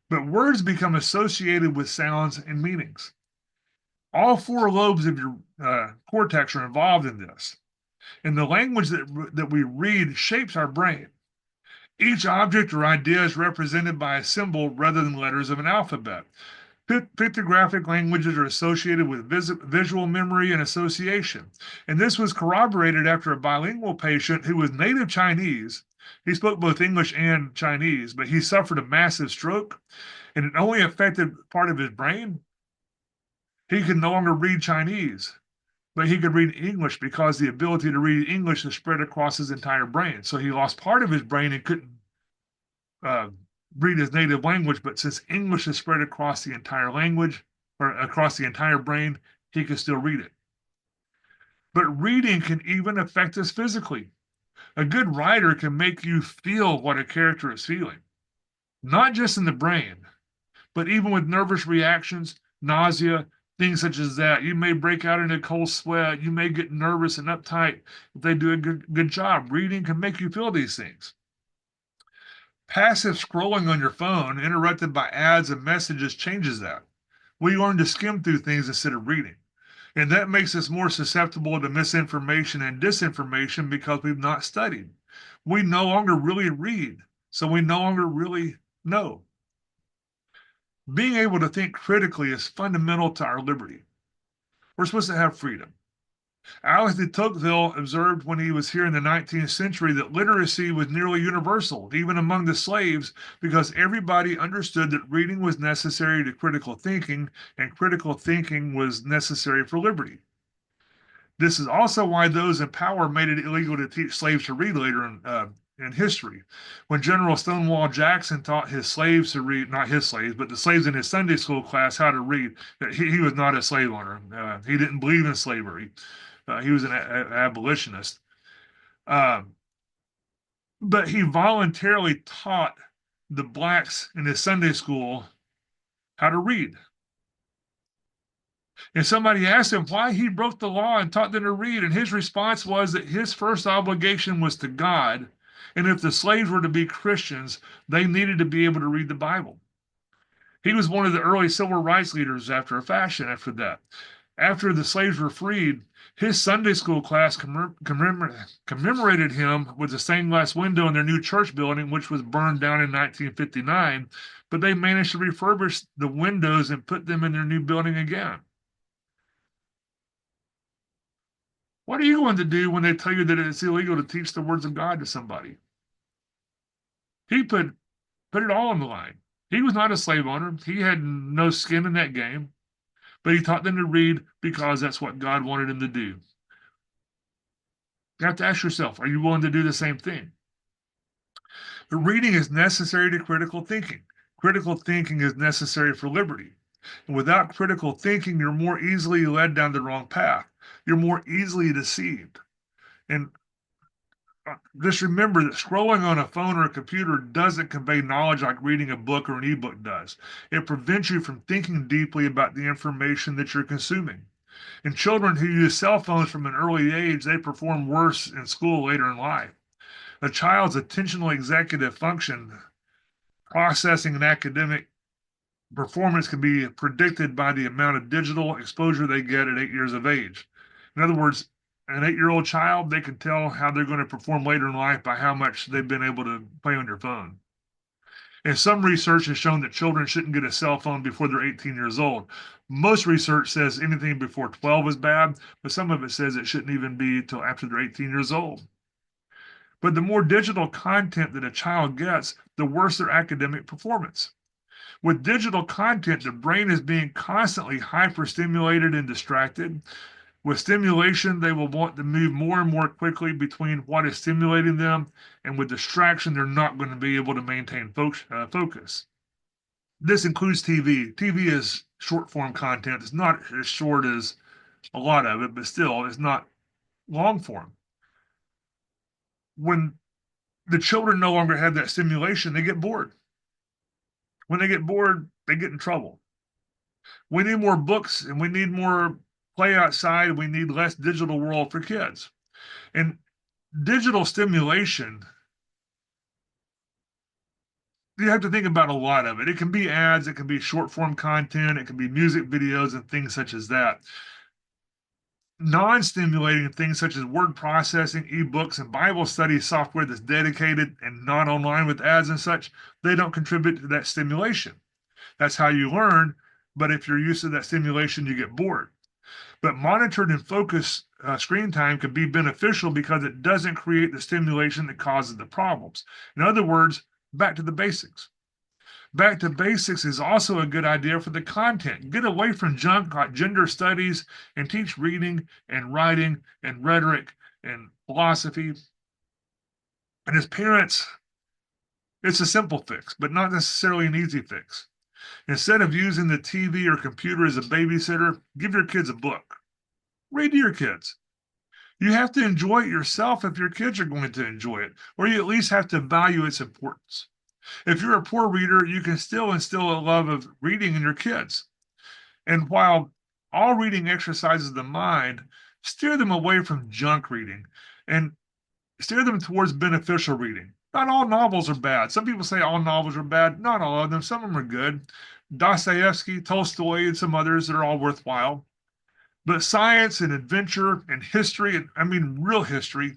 But words become associated with sounds and meanings. All four lobes of your cortex are involved in this. And the language that we read shapes our brain. Each object or idea is represented by a symbol rather than letters of an alphabet. Pictographic languages are associated with visual memory and association. And this was corroborated after a bilingual patient who was native Chinese. He spoke both English and Chinese, but he suffered a massive stroke, and it only affected part of his brain. He could no longer read Chinese, but he could read English because the ability to read English is spread across his entire brain. So he lost part of his brain and couldn't read his native language, but since English is spread across the entire language or across the entire brain, he can still read it. But reading can even affect us physically. A good writer can make you feel what a character is feeling, not just in the brain, but even with nervous reactions, nausea, things such as that. You may break out in a cold sweat. You may get nervous and uptight. If they do a good job, reading can make you feel these things. Passive scrolling on your phone, interrupted by ads and messages, changes that. We learn to skim through things instead of reading. And that makes us more susceptible to misinformation and disinformation because we've not studied. We no longer really read, so we no longer really know. Being able to think critically is fundamental to our liberty. We're supposed to have freedom. Alex de Tocqueville observed when he was here in the 19th century that literacy was nearly universal, even among the slaves, because everybody understood that reading was necessary to critical thinking, and critical thinking was necessary for liberty. This is also why those in power made it illegal to teach slaves to read later in history. When General Stonewall Jackson taught his slaves to read, not his slaves, but the slaves in his Sunday school class how to read, he was not a slave owner. He didn't believe in slavery. He was an abolitionist. Um, but he voluntarily taught the blacks in his Sunday school how to read. And somebody asked him why he broke the law and taught them to read. And his response was that his first obligation was to God. And if the slaves were to be Christians, they needed to be able to read the Bible. He was one of the early civil rights leaders after a fashion after that. After the slaves were freed, his Sunday school class commemorated him with a stained glass window in their new church building, which was burned down in 1959. But they managed to refurbish the windows and put them in their new building again. What are you going to do when they tell you that it's illegal to teach the words of God to somebody? He put it all on the line. He was not a slave owner. He had no skin in that game, but he taught them to read because that's what God wanted him to do. You have to ask yourself, are you willing to do the same thing? The reading is necessary to critical thinking. Critical thinking is necessary for liberty. And without critical thinking, you're more easily led down the wrong path. You're more easily deceived. And just remember that scrolling on a phone or a computer doesn't convey knowledge like reading a book or an ebook does. It prevents you from thinking deeply about the information that you're consuming. In children who use cell phones from an early age, they perform worse in school later in life. A child's attentional executive function, processing and academic performance can be predicted by the amount of digital exposure they get at 8 years of age. In other words, an 8-year-old child, they can tell how they're going to perform later in life by how much they've been able to play on their phone. And some research has shown that children shouldn't get a cell phone before they're 18 years old. Most research says anything before 12 is bad, but some of it says it shouldn't even be until after they're 18 years old. But the more digital content that a child gets, the worse their academic performance. With digital content, the brain is being constantly hyperstimulated and distracted. With stimulation, they will want to move more and more quickly between what is stimulating them, and with distraction, they're not going to be able to maintain focus. This includes TV. TV is short form content. It's not as short as a lot of it, but still, it's not long form. When the children no longer have that stimulation, they get bored. When they get bored, they get in trouble. We need more books and we need more play outside. We need less digital world for kids. And digital stimulation, you have to think about a lot of it. It can be ads, it can be short form content, it can be music videos and things such as that. Non-stimulating things such as word processing, ebooks, and Bible study software that's dedicated and not online with ads and such, they don't contribute to that stimulation. That's how you learn, but if you're used to that stimulation, you get bored. But monitored and focused screen time can be beneficial because it doesn't create the stimulation that causes the problems. In other words, back to the basics. Back to basics is also a good idea for the content. Get away from junk like gender studies and teach reading and writing and rhetoric and philosophy. And as parents, it's a simple fix, but not necessarily an easy fix. Instead of using the TV or computer as a babysitter, give your kids a book. Read to your kids. You have to enjoy it yourself if your kids are going to enjoy it, or you at least have to value its importance. If you're a poor reader, you can still instill a love of reading in your kids. And while all reading exercises the mind, steer them away from junk reading and steer them towards beneficial reading. Not all novels are bad. Some people say all novels are bad. Not all of them. Some of them are good. Dostoevsky, Tolstoy, and some others that are all worthwhile. But science and adventure and history, and I mean real history,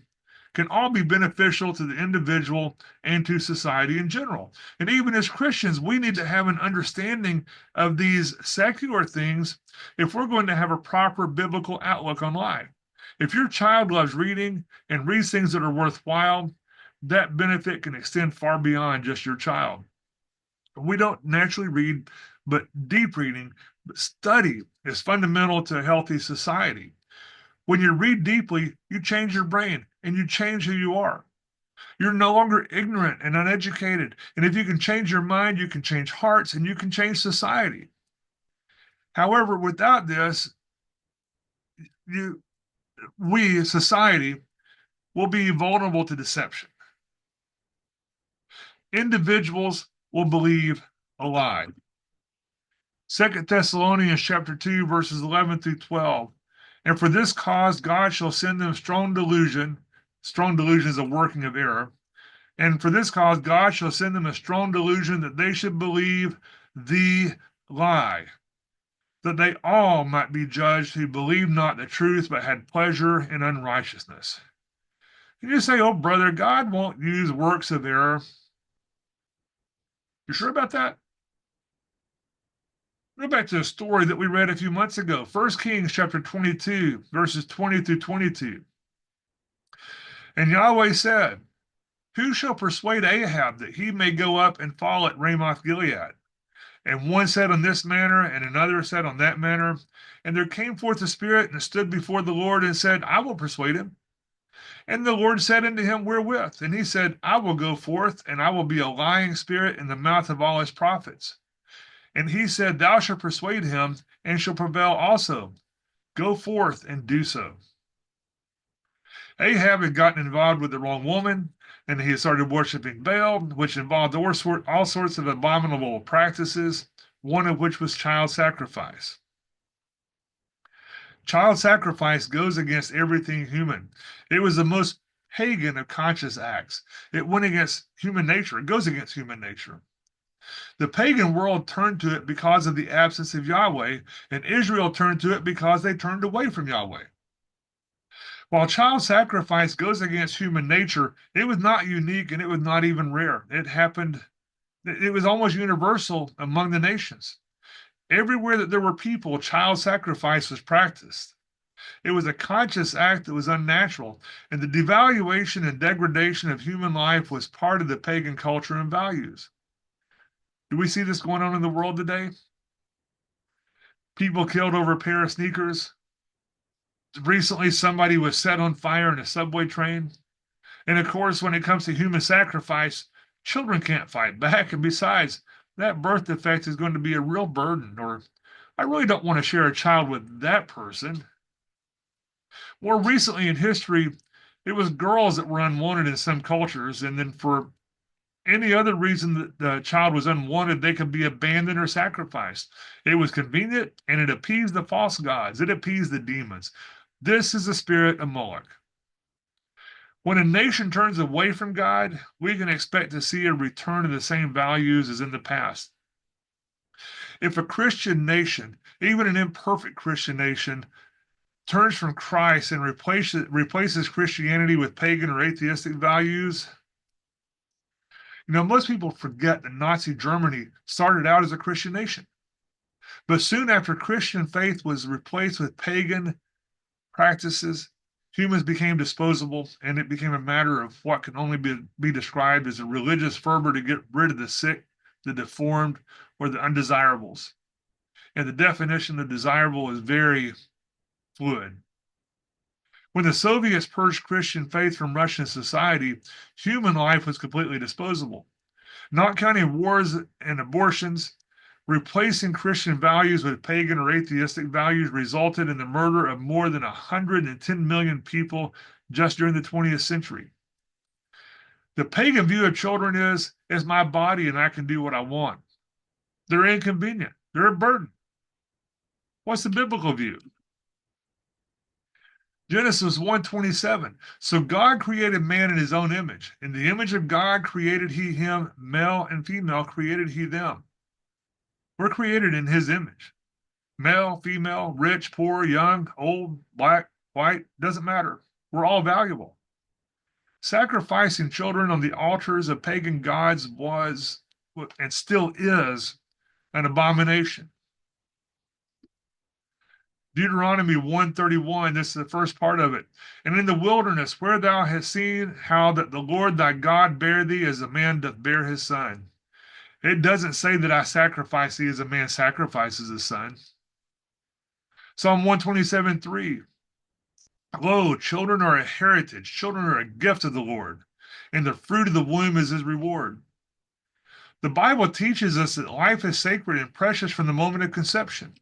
can all be beneficial to the individual and to society in general. And even as Christians, we need to have an understanding of these secular things if we're going to have a proper biblical outlook on life. If your child loves reading and reads things that are worthwhile, that benefit can extend far beyond just your child. We don't naturally read, but deep reading, but study is fundamental to a healthy society. When you read deeply, you change your brain and you change who you are. You're no longer ignorant and uneducated. And if you can change your mind, you can change hearts and you can change society. However, without this, you, we, society, will be vulnerable to deception. Individuals will believe a lie. 2 Thessalonians chapter 2, verses 11 through 12. And for this cause God shall send them strong delusion. Strong delusion is a working of error. And for this cause God shall send them a strong delusion that they should believe the lie, that they all might be judged who believed not the truth, but had pleasure in unrighteousness. And you say, oh, brother, God won't use works of error. You sure about that? Go back to a story that we read a few months ago, 1 Kings chapter 22, verses 20 through 22. And Yahweh said, who shall persuade Ahab that he may go up and fall at Ramoth Gilead? And one said on this manner, and another said on that manner. And there came forth a spirit and stood before the Lord and said, I will persuade him. And the Lord said unto him, wherewith? And he said, I will go forth, and I will be a lying spirit in the mouth of all his prophets. And he said, thou shalt persuade him, and shall prevail also. Go forth and do so. Ahab had gotten involved with the wrong woman, and he had started worshiping Baal, which involved all sorts of abominable practices, one of which was child sacrifice. Child sacrifice goes against everything human. It was the most pagan of conscious acts. It went against human nature. It goes against human nature. The pagan world turned to it because of the absence of Yahweh, and Israel turned to it because they turned away from Yahweh. While child sacrifice goes against human nature, it was not unique and it was not even rare. It was almost universal among the nations. Everywhere that there were people, child sacrifice was practiced. It was a conscious act that was unnatural, and the devaluation and degradation of human life was part of the pagan culture and values. Do we see this going on in the world today? People killed over a pair of sneakers. Recently, somebody was set on fire in a subway train. And of course, when it comes to human sacrifice, children can't fight back. And besides, that birth defect is going to be a real burden, or I really don't want to share a child with that person. More recently in history, it was girls that were unwanted in some cultures, and then for any other reason that the child was unwanted, they could be abandoned or sacrificed. It was convenient and it appeased the false gods, it appeased the demons. This is the spirit of Moloch. When a nation turns away from God, we can expect to see a return to the same values as in the past. If a Christian nation, even an imperfect Christian nation, turns from Christ and replaces Christianity with pagan or atheistic values, most people forget that Nazi Germany started out as a Christian nation. But soon after Christian faith was replaced with pagan practices, humans became disposable, and it became a matter of what can only be described as a religious fervor to get rid of the sick, the deformed, or the undesirables. And the definition of desirable is very fluid. When the Soviets purged Christian faith from Russian society, human life was completely disposable. Not counting wars and abortions, replacing Christian values with pagan or atheistic values resulted in the murder of more than 110 million people just during the 20th century. The pagan view of children is, it's my body and I can do what I want. They're inconvenient. They're a burden. What's the biblical view? Genesis 1:27. So God created man in his own image. In the image of God created he him, male and female created he them. We're created in his image. Male, female, rich, poor, young, old, black, white, doesn't matter. We're all valuable. Sacrificing children on the altars of pagan gods was and still is an abomination. Deuteronomy 1:31, this is the first part of it. And in the wilderness, where thou hast seen how that the Lord thy God bare thee as a man doth bear his son. It doesn't say that I sacrifice thee as a man sacrifices his son. Psalm 127:3. Lo, children are a heritage, children are a gift of the Lord, and the fruit of the womb is his reward. The Bible teaches us that life is sacred and precious from the moment of conception.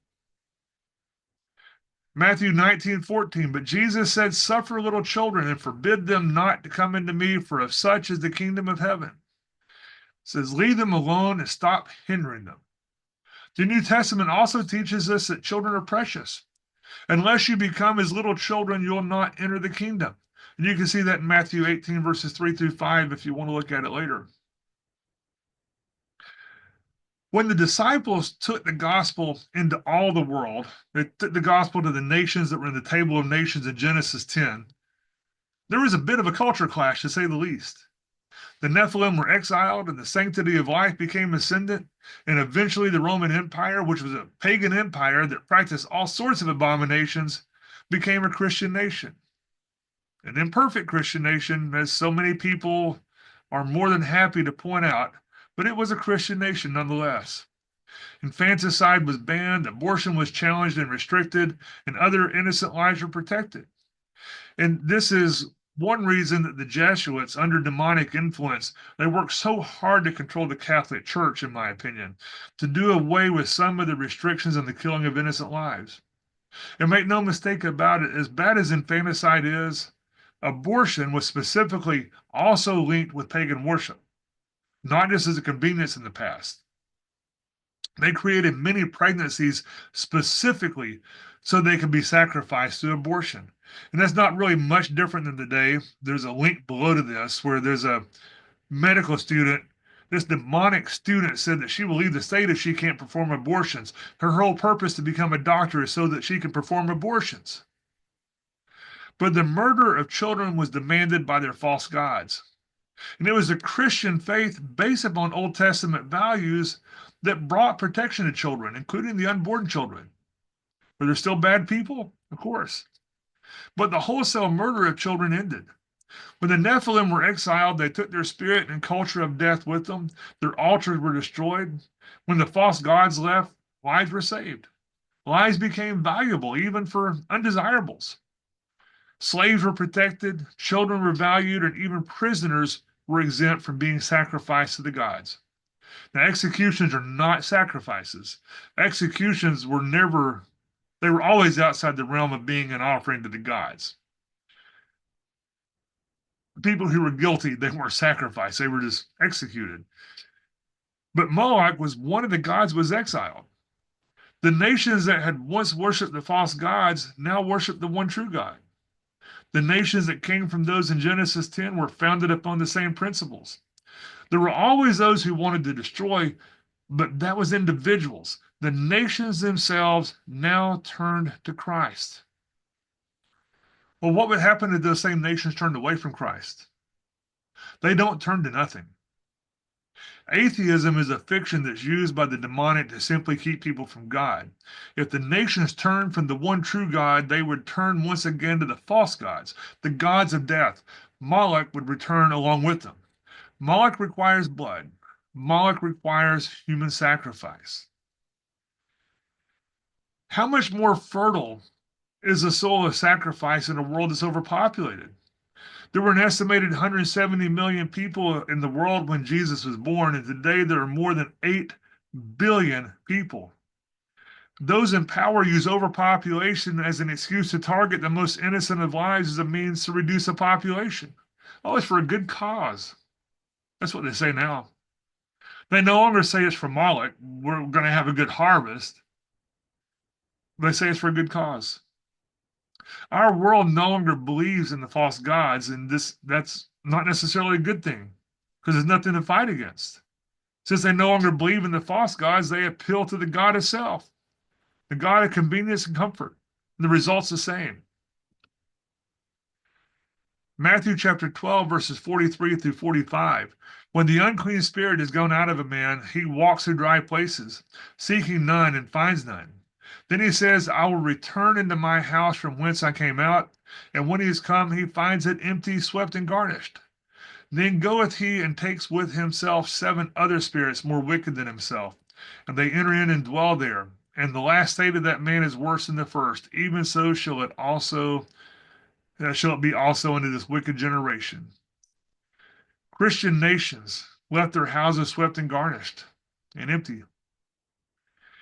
Matthew 19:14, but Jesus said, suffer little children and forbid them not to come into me, for of such is the kingdom of heaven. It says, leave them alone and stop hindering them. The New Testament also teaches us that children are precious. Unless you become as little children, you'll not enter the kingdom. And you can see that in Matthew 18, verses 3 through 5, if you want to look at it later. When the disciples took the gospel into all the world, they took the gospel to the nations that were in the table of nations in Genesis 10, there was a bit of a culture clash, to say the least. The Nephilim were exiled, and the sanctity of life became ascendant, and eventually the Roman Empire, which was a pagan empire that practiced all sorts of abominations, became a Christian nation. An imperfect Christian nation, as so many people are more than happy to point out, but it was a Christian nation nonetheless. Infanticide was banned, abortion was challenged and restricted, and other innocent lives were protected. And this is one reason that the Jesuits, under demonic influence, they worked so hard to control the Catholic Church, in my opinion, to do away with some of the restrictions on the killing of innocent lives. And make no mistake about it, as bad as infanticide is, abortion was specifically also linked with pagan worship, not just as a convenience in the past. They created many pregnancies specifically so they could be sacrificed to abortion. And that's not really much different than today. There's a link below to this where there's a medical student. This demonic student said that she will leave the state if she can't perform abortions. Her whole purpose to become a doctor is so that she can perform abortions. But the murder of children was demanded by their false gods. And it was a Christian faith based upon Old Testament values that brought protection to children, including the unborn children. Were there still bad people? Of course. But the wholesale murder of children ended. When the Nephilim were exiled, they took their spirit and culture of death with them. Their altars were destroyed. When the false gods left, lives were saved. Lives became valuable, even for undesirables. Slaves were protected, children were valued, and even prisoners were exempt from being sacrificed to the gods. Now, executions are not sacrifices. Executions were never, they were always outside the realm of being an offering to the gods. People who were guilty, they weren't sacrificed, they were just executed. But Moloch was one of the gods was exiled. The nations that had once worshipped the false gods now worship the one true God. The nations that came from those in Genesis 10 were founded upon the same principles. There were always those who wanted to destroy, but that was individuals. The nations themselves now turned to Christ. Well, what would happen if those same nations turned away from Christ? They don't turn to nothing. Atheism is a fiction that's used by the demonic to simply keep people from God. If the nations turned from the one true God, they would turn once again to the false gods, the gods of death. Moloch would return along with them. Moloch requires blood. Moloch requires human sacrifice. How much more fertile is the soul of sacrifice in a world that's overpopulated? There were an estimated 170 million people in the world when Jesus was born, and today there are more than 8 billion people. Those in power use overpopulation as an excuse to target the most innocent of lives as a means to reduce the population. Oh, it's for a good cause. That's what they say now. They no longer say it's for Moloch, we're going to have a good harvest. They say it's for a good cause. Our world no longer believes in the false gods, and that's not necessarily a good thing because there's nothing to fight against. Since they no longer believe in the false gods, they appeal to the God itself, the God of convenience and comfort. And the result's the same. Matthew chapter 12, verses 43 through 45. When the unclean spirit is gone out of a man, he walks through dry places, seeking none and finds none. Then he says, I will return into my house from whence I came out. And when he is come, he finds it empty, swept, and garnished. Then goeth he and takes with himself 7 other spirits more wicked than himself, and they enter in and dwell there. And the last state of that man is worse than the first. Even so shall it be also unto this wicked generation. Christian nations left their houses swept and garnished and empty.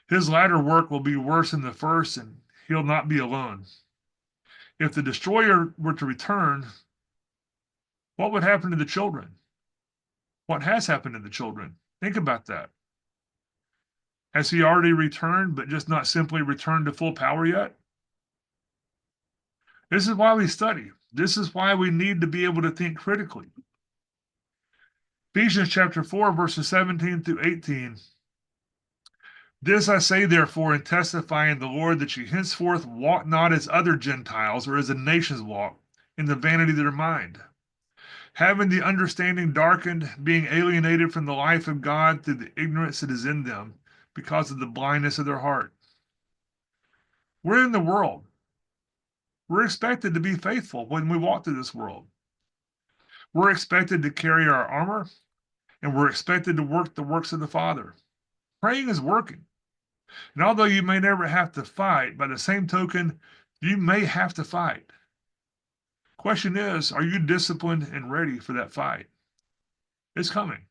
His latter work will be worse than the first, and he'll not be alone. If the destroyer were to return, what would happen to the children? What has happened to the children? Think about that. Has he already returned, but just not simply returned to full power yet? This is why we study. This is why we need to be able to think critically. Ephesians chapter 4, verses 17 through 18. This I say, therefore, and testify in the Lord, that ye henceforth walk not as other Gentiles, or as the nations walk, in the vanity of their mind, having the understanding darkened, being alienated from the life of God through the ignorance that is in them, because of the blindness of their heart. We're in the world. We're expected to be faithful when we walk through this world. We're expected to carry our armor, and we're expected to work the works of the Father. Praying is working. And although you may never have to fight, by the same token, you may have to fight. Question is, are you disciplined and ready for that fight? It's coming.